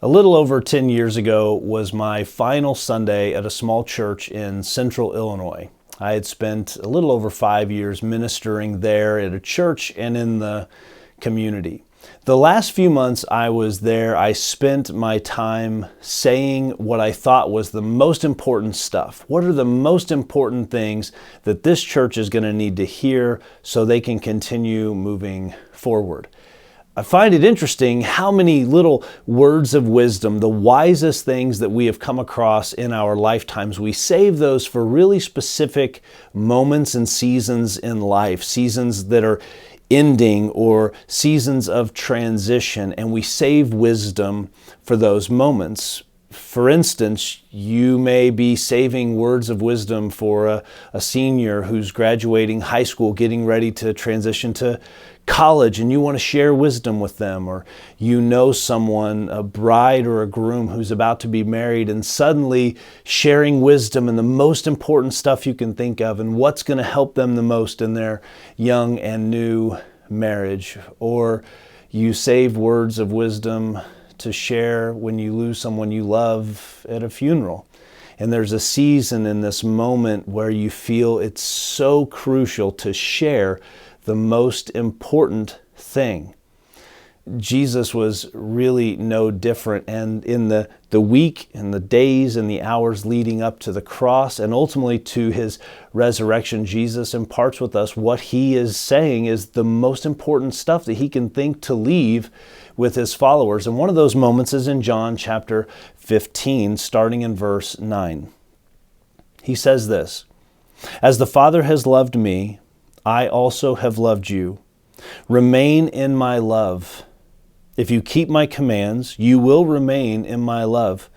A little over 10 years ago was my final Sunday at a small church in central Illinois. I had spent a little over 5 years ministering there at a church and in the community. The last few months I was there, I spent my time saying what I thought was the most important stuff. What are the most important things that this church is going to need to hear so they can continue moving forward? I find it interesting how many little words of wisdom, the wisest things that we have come across in our lifetimes, we save those for really specific moments and seasons in life, seasons that are ending or seasons of transition, and we save wisdom for those moments. For instance, you may be saving words of wisdom for a senior who's graduating high school, getting ready to transition to college, and you want to share wisdom with them, or you know someone, a bride or a groom who's about to be married, and suddenly sharing wisdom and the most important stuff you can think of and what's going to help them the most in their young and new marriage. Or you save words of wisdom to share when you lose someone you love at a funeral. And there's a season in this moment where you feel it's so crucial to share the most important thing. Jesus was really no different. And in the week and the days and the hours leading up to the cross and ultimately to his resurrection, Jesus imparts with us what he is saying is the most important stuff that he can think to leave with his followers. And one of those moments is in John chapter 15, starting in verse 9. He says this, "As the Father has loved me, I also have loved you. Remain in my love. If you keep my commands, you will remain in my love,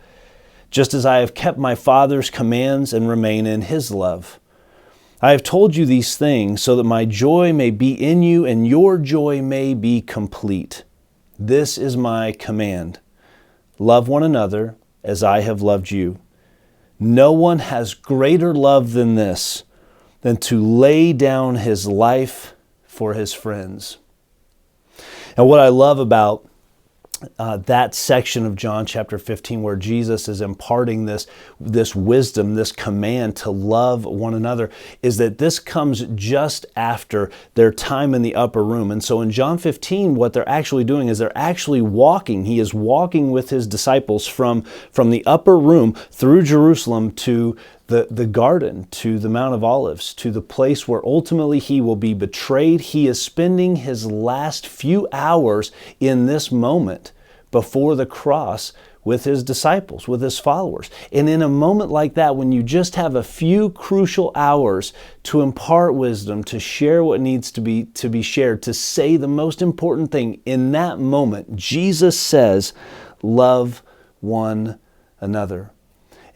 just as I have kept my Father's commands and remain in his love. I have told you these things so that my joy may be in you and your joy may be complete. This is my command. Love one another as I have loved you. No one has greater love than this, than to lay down his life for his friends." And what I love about that section of John chapter 15 where Jesus is imparting this wisdom, this command to love one another, is that this comes just after their time in the upper room. And so in John 15, what they're actually doing is they're actually walking. He is walking with his disciples from the upper room through Jerusalem to the garden, to the Mount of Olives, to the place where ultimately he will be betrayed. He is spending his last few hours in this moment before the cross with his disciples, with his followers. And in a moment like that, when you just have a few crucial hours to impart wisdom, to share what needs to be shared, to say the most important thing, in that moment, Jesus says, love one another.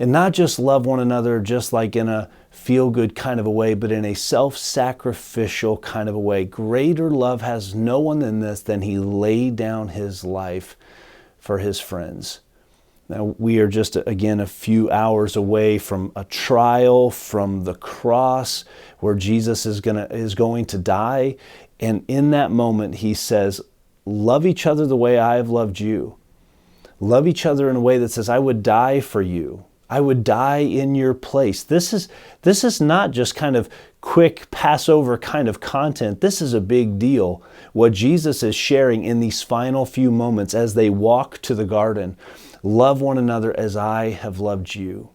And not just love one another just like in a feel-good kind of a way, but in a self-sacrificial kind of a way. Greater love has no one than this, than he laid down his life for his friends. Now, we are just, again, a few hours away from a trial, from the cross, where Jesus is going to die. And in that moment, he says, love each other the way I have loved you. Love each other in a way that says, I would die for you. I would die in your place. This is not just kind of quick Passover kind of content. This is a big deal. What Jesus is sharing in these final few moments as they walk to the garden. Love one another as I have loved you.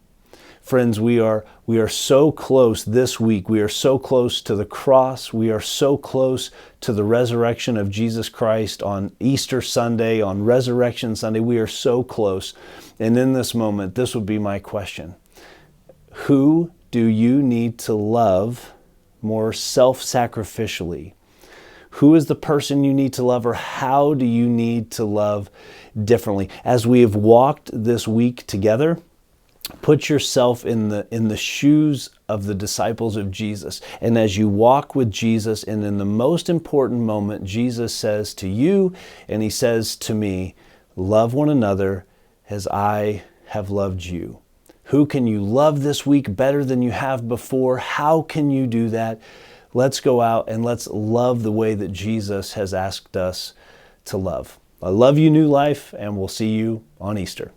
Friends, we are so close this week. We are so close to the cross. We are so close to the resurrection of Jesus Christ on Easter Sunday, on Resurrection Sunday. We are so close. And in this moment, this would be my question. Who do you need to love more self-sacrificially? Who is the person you need to love, or how do you need to love differently? As we have walked this week together, put yourself in the shoes of the disciples of Jesus. And as you walk with Jesus, and in the most important moment, Jesus says to you, and he says to me, love one another as I have loved you. Who can you love this week better than you have before? How can you do that? Let's go out and let's love the way that Jesus has asked us to love. I love you, New Life, and we'll see you on Easter.